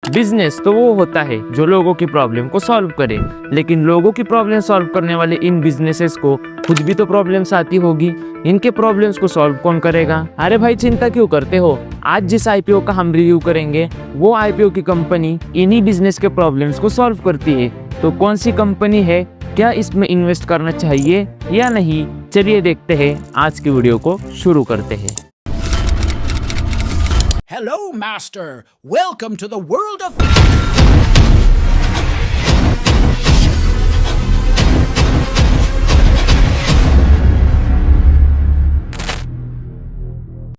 Business तो वो होता है जो लोगों की प्रॉब्लम को सॉल्व करे, लेकिन लोगों की प्रॉब्लम सॉल्व करने वाले इन बिजनेसेस को खुद भी तो प्रॉब्लम्स आती होगी। इनके प्रॉब्लम्स को सॉल्व कौन करेगा? अरे भाई चिंता क्यों करते हो, आज जिस आईपीओ का हम रिव्यू करेंगे वो आईपीओ की कंपनी इन्हीं बिजनेस के प्रॉब्लम्स को सॉल्व करती है। तो कौन सी कंपनी है, क्या इसमें इन्वेस्ट करना चाहिए या नहीं, चलिए देखते हैं। आज की वीडियो को शुरू करते हैं। Hello, Master. Welcome to the world of...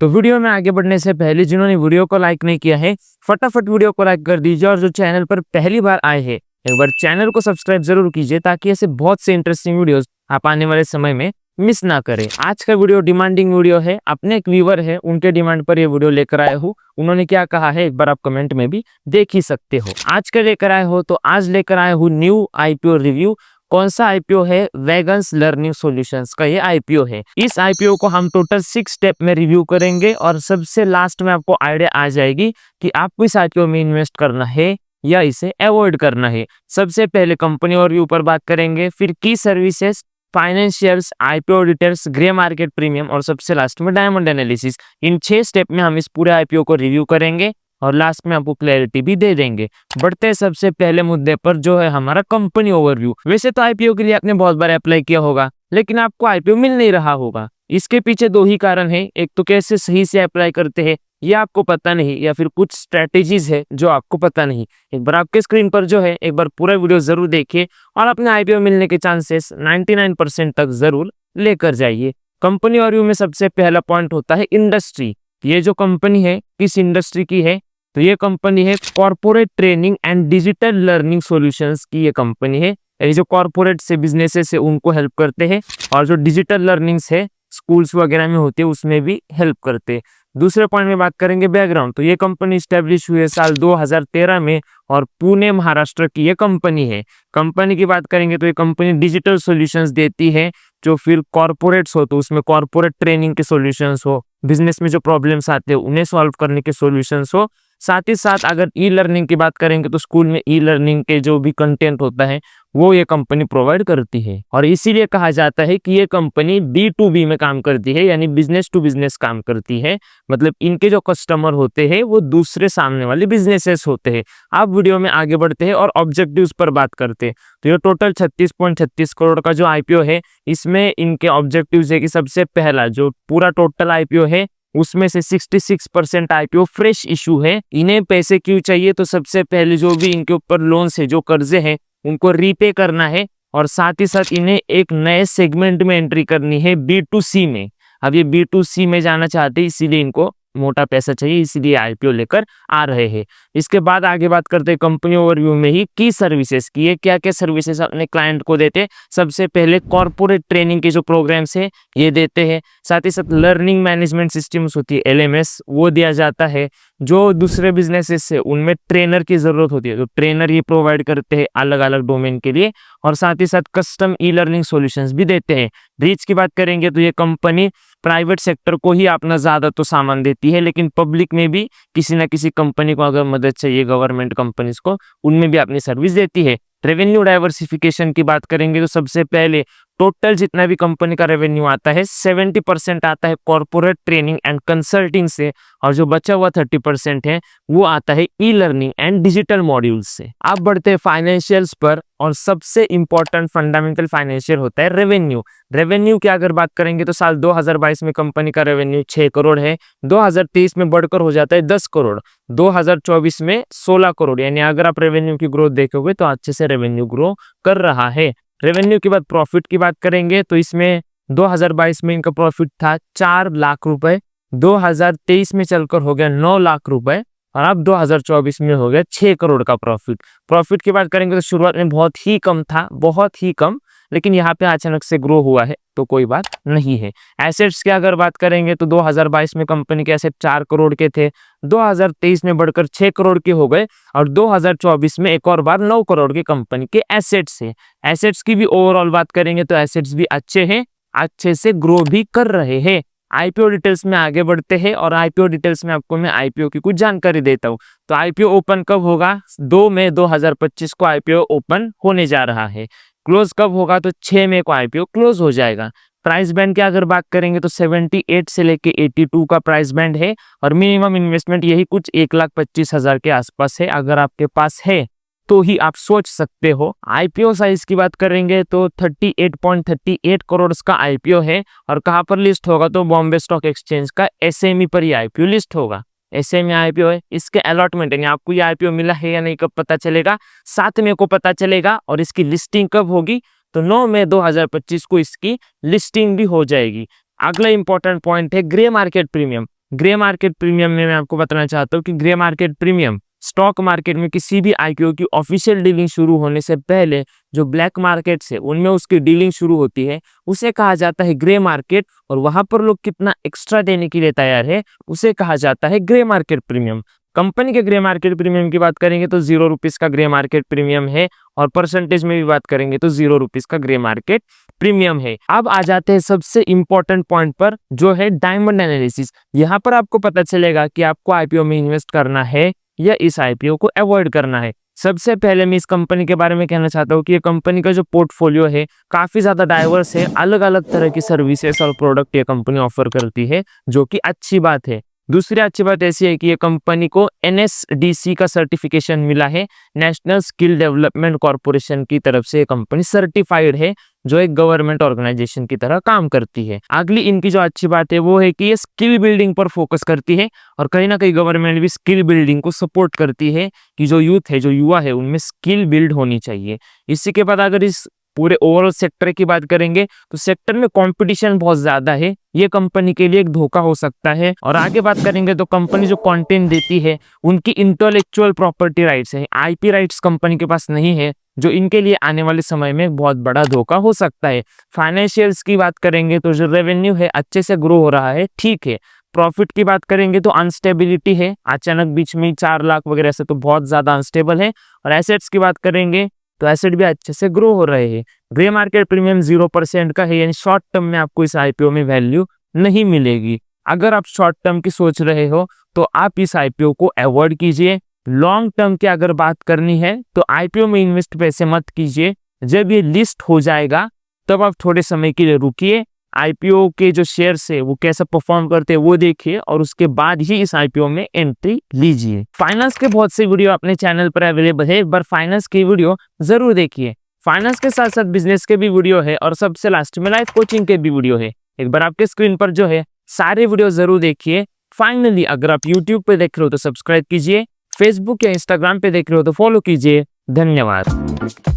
तो वीडियो में आगे बढ़ने से पहले जिन्होंने वीडियो को लाइक नहीं किया है, फटाफट वीडियो को लाइक कर दीजिए, और जो चैनल पर पहली बार आए हैं एक बार चैनल को सब्सक्राइब जरूर कीजिए, ताकि ऐसे बहुत से इंटरेस्टिंग वीडियोस आप आने वाले समय में मिस ना करें। आज का वीडियो डिमांडिंग वीडियो है, अपने एक व्यूअर है उनके डिमांड पर ये वीडियो लेकर आया हूँ। उन्होंने क्या कहा है एक बार आप कमेंट में भी देख ही सकते हो। आज का लेकर आए हो, तो आज लेकर आए हूँ न्यू आईपीओ रिव्यू। कौन सा आईपीओ है? वैगन्स लर्निंग सॉल्यूशंस का ये आईपीओ है। इस आईपीओ को हम टोटल 6 स्टेप में रिव्यू करेंगे, और सबसे लास्ट में आपको आइडिया आ जाएगी कि आपको इस आईपीओ में इन्वेस्ट करना है या इसे अवॉइड करना है। सबसे पहले कंपनी ओवरव्यू पर बात करेंगे, फिर की services, financials, IPO details, grey market premium, और सबसे लास्ट में डायमंड एनालिसिस। इन 6 स्टेप में हम इस पूरे आईपीओ को रिव्यू करेंगे और लास्ट में आपको क्लैरिटी भी दे देंगे। बढ़ते हैं सबसे पहले मुद्दे पर, जो है हमारा कंपनी ओवरव्यू। वैसे तो आईपीओ के लिए आपने बहुत बार अप्लाई किया होगा, लेकिन आपको आईपीओ मिल नहीं रहा होगा। इसके पीछे 2 ही कारण है, एक तो कैसे सही से अप्लाई करते हैं ये आपको पता नहीं, या फिर कुछ स्ट्रेटेजीज है जो आपको पता नहीं। एक बार आपके स्क्रीन पर जो है एक बार पूरा वीडियो जरूर देखिए, और अपने आईपीओ मिलने के चांसेस 99% तक जरूर लेकर जाइए। कंपनी ओवरव्यू में सबसे पहला पॉइंट होता है इंडस्ट्री। ये जो कंपनी है किस इंडस्ट्री की है? तो ये कंपनी है corporate training and digital learning solutions की ये कंपनी है। ये जो कॉर्पोरेट से बिजनेसेस है उनको हेल्प करते हैं, और जो डिजिटल लर्निंग्स है स्कूल्स वगैरह में होती है उसमें भी हेल्प करते हैं। दूसरे पॉइंट में बात करेंगे बैकग्राउंड। तो ये कंपनी स्टैब्लिश हुई है साल 2013 में, और पुणे महाराष्ट्र की ये कंपनी है। कंपनी की बात करेंगे तो ये कंपनी डिजिटल सॉल्यूशंस देती है, जो फिर कॉर्पोरेट्स हो तो उसमें कॉर्पोरेट ट्रेनिंग के सॉल्यूशंस हो, बिजनेस में जो प्रॉब्लम्स आते हैं उन्हें सॉल्व करने के सॉल्यूशंस हो। साथ ही साथ अगर ई लर्निंग की बात करेंगे तो स्कूल में ई लर्निंग के जो भी कंटेंट होता है वो ये कंपनी प्रोवाइड करती है, और इसीलिए कहा जाता है कि ये कंपनी B2B में काम करती है, यानी बिजनेस टू बिजनेस काम करती है। मतलब इनके जो कस्टमर होते हैं वो दूसरे सामने वाले बिजनेसेस होते हैं। आप वीडियो में आगे बढ़ते हैं और ऑब्जेक्टिव्स पर बात करते हैं। तो ये टोटल 36.36 करोड़ का जो आईपीओ है, इसमें इनके ऑब्जेक्टिव्स है कि सबसे पहला जो पूरा टोटल आईपीओ है उसमें से 66% आईपीओ फ्रेश इशू है। इन्हें पैसे क्यों चाहिए? तो सबसे पहले जो भी इनके ऊपर लोन्स है, जो कर्जे हैं, उनको रीपे करना है, और साथ ही साथ इन्हें एक नए सेगमेंट में एंट्री करनी है, B2C में। अब ये B2C में जाना चाहते हैं, इसीलिए इनको मोटा पैसा चाहिए, इसीलिए आईपीओ लेकर आ रहे हैं। इसके बाद आगे बात करते हैं कंपनी ओवरव्यू में ही की सर्विसेज की। ये क्या क्या सर्विसेज अपने क्लाइंट को देते हैं? सबसे पहले कॉर्पोरेट ट्रेनिंग के जो प्रोग्राम्स है ये देते हैं। साथ ही साथ लर्निंग मैनेजमेंट सिस्टम्स होती है LMS, वो दिया जाता है। जो दूसरे बिजनेसेस है उनमें ट्रेनर की जरूरत होती है, तो ट्रेनर ये प्रोवाइड करते हैं अलग अलग डोमेन के लिए, और साथ ही साथ कस्टम ई लर्निंग सॉल्यूशंस भी देते हैं। रीच की बात करेंगे तो ये कंपनी प्राइवेट सेक्टर को ही अपना ज्यादा तो सामान देती है, लेकिन पब्लिक में भी किसी ना किसी कंपनी को अगर मदद चाहिए, गवर्नमेंट कंपनीज को, उनमें भी अपनी सर्विस देती है। रेवेन्यू डाइवर्सिफिकेशन की बात करेंगे तो सबसे पहले टोटल जितना भी कंपनी का रेवेन्यू आता है 70% आता है कॉर्पोरेट ट्रेनिंग एंड कंसल्टिंग से, और जो बचा हुआ 30% है वो आता है e learning and digital modules से। अब बढ़ते हैं फाइनेंशियल्स पर, और सबसे इंपॉर्टेंट फंडामेंटल फाइनेंशियल होता है रेवेन्यू। रेवेन्यू की अगर बात करेंगे तो साल 2022 में कंपनी का रेवेन्यू 6 करोड़ है, 2023 में बढ़कर हो जाता है 10 करोड़, 2024 में 16 करोड़। यानी अगर आप रेवेन्यू की ग्रोथ देखोगे तो अच्छे से रेवेन्यू ग्रो कर रहा है। रेवेन्यू के बाद प्रॉफिट की बात करेंगे तो इसमें 2022 में इनका प्रॉफिट था 4 लाख रुपए, 2023 में चलकर हो गया 9 लाख रुपए, और अब 2024 में हो गया 6 करोड़ का प्रॉफिट। प्रॉफिट की बात करेंगे तो शुरुआत में बहुत ही कम था, बहुत ही कम, लेकिन यहाँ पे अचानक से ग्रो हुआ है, तो कोई बात नहीं है। एसेट्स की अगर बात करेंगे तो 2022 में कंपनी के एसेट 4 करोड़ के थे, 2023 में बढ़कर 6 करोड़ के हो गए, और 2024 में एक और बार 9 करोड़ के कंपनी के एसेट्स है। एसेट्स की भी ओवरऑल बात करेंगे तो एसेट्स भी अच्छे हैं, अच्छे से ग्रो भी कर रहे हैं। आईपीओ डिटेल्स में आगे बढ़ते हैं और आईपीओ डिटेल्स में आपको मैं आईपीओ की कुछ जानकारी देता हूँ। तो आईपीओ ओपन कब होगा? 2 मई 2025 को आईपीओ ओपन होने जा रहा है। क्लोज कब होगा? तो 6 मई को आईपीओ क्लोज हो जाएगा। प्राइस बैंड की अगर बात करेंगे तो 78 से लेके 82 का प्राइस बैंड है और मिनिमम इन्वेस्टमेंट यही कुछ 1,25,000 के आसपास है। अगर आपके पास है तो ही आप सोच सकते हो। आईपीओ साइज की बात करेंगे तो 38.38 करोड़ का आईपीओ है और कहाँ पर लिस्ट होगा? तो बॉम्बे स्टॉक एक्सचेंज का एसएमई पर ही आईपीओ लिस्ट होगा। एसएमई आईपीओ है, इसके अलॉटमेंट यानी आपको ये आईपीओ मिला है या नहीं कब पता चलेगा? 7 मई को पता चलेगा। और इसकी लिस्टिंग कब होगी? तो 9 मई 2025 को इसकी लिस्टिंग भी हो जाएगी। अगला इंपॉर्टेंट पॉइंट है grey market premium. Grey market premium में मैं आपको बताना चाहता हूँ कि grey market premium stock market में किसी भी आईपीओ की ऑफिशियल डीलिंग शुरू होने से पहले जो ब्लैक मार्केट है उनमें उसकी डीलिंग शुरू होती है, उसे कहा जाता है ग्रे मार्केट। और वहां पर लोग कितना एक्स्ट्रा देने के लिए तैयार है उसे कहा जाता है ग्रे मार्केट प्रीमियम। कंपनी के ग्रे मार्केट प्रीमियम की बात करेंगे तो 0 रुपीज का ग्रे मार्केट प्रीमियम है और परसेंटेज में भी बात करेंगे तो 0 रुपीज का ग्रे मार्केट प्रीमियम है। अब आ जाते हैं सबसे इंपॉर्टेंट पॉइंट पर जो है डायमंड एनालिसिस। यहाँ पर आपको पता चलेगा कि आपको आईपीओ में इन्वेस्ट करना है या इस आईपीओ को अवॉइड करना है। सबसे पहले मैं इस कंपनी के बारे में कहना चाहता हूँ कि ये कंपनी का जो पोर्टफोलियो है काफी ज्यादा डाइवर्स है। अलग अलग तरह की सर्विसेज और प्रोडक्ट ये कंपनी ऑफर करती है जो कि अच्छी बात है। दूसरी अच्छी बात ऐसी है कि ये कंपनी को एनएसडीसी का सर्टिफिकेशन मिला है, नेशनल स्किल डेवलपमेंट कॉर्पोरेशन की तरफ से ये कंपनी सर्टिफाइड है जो एक गवर्नमेंट ऑर्गेनाइजेशन की तरह काम करती है। अगली इनकी जो अच्छी बात है वो है कि ये स्किल बिल्डिंग पर फोकस करती है और कहीं ना कहीं गवर्नमेंट भी स्किल बिल्डिंग को सपोर्ट करती है कि जो यूथ है, जो युवा है, उनमें स्किल बिल्ड होनी चाहिए। इसी के बाद अगर इस पूरे ओवरऑल सेक्टर की बात करेंगे तो सेक्टर में कंपटीशन बहुत ज्यादा है, ये कंपनी के लिए एक धोखा हो सकता है। और आगे बात करेंगे तो कंपनी जो कंटेंट देती है उनकी इंटेलेक्चुअल प्रॉपर्टी राइट्स है, आईपी राइट्स कंपनी के पास नहीं है, जो इनके लिए आने वाले समय में बहुत बड़ा धोखा हो सकता है। फाइनेंशियल्स की बात करेंगे तो जो रेवेन्यू है अच्छे से ग्रो हो रहा है, ठीक है। प्रॉफिट की बात करेंगे तो अनस्टेबिलिटी है, अचानक बीच में 4 लाख वगैरह से तो बहुत ज्यादा अनस्टेबल है। और एसेट्स की बात करेंगे तो एसेट भी अच्छे से ग्रो हो रहे हैं। ग्रे मार्केट प्रीमियम 0% का है, यानी शॉर्ट टर्म में आपको इस आईपीओ में वैल्यू नहीं मिलेगी। अगर आप शॉर्ट टर्म की सोच रहे हो तो आप इस आईपीओ को अवॉइड कीजिए। लॉन्ग टर्म की अगर बात करनी है तो आईपीओ में इन्वेस्ट पैसे मत कीजिए। जब ये लिस्ट हो जाएगा तब आप थोड़े समय के लिए रुकिए, आईपीओ के जो शेयर्स है वो कैसा परफॉर्म करते हैं वो देखिए और उसके बाद ही इस आईपीओ में एंट्री लीजिए। फाइनेंस के बहुत से वीडियो अपने चैनल पर अवेलेबल है, एक बार फाइनेंस की वीडियो जरूर देखिए। फाइनेंस के साथ साथ बिजनेस के भी वीडियो है और सबसे लास्ट में लाइफ कोचिंग के भी वीडियो है। एक बार आपके स्क्रीन पर जो है सारे वीडियो जरूर देखिए। फाइनली अगर आप यूट्यूब पे देख रहे हो तो सब्सक्राइब कीजिए, फेसबुक या इंस्टाग्राम पे देख रहे हो तो फॉलो कीजिए। धन्यवाद।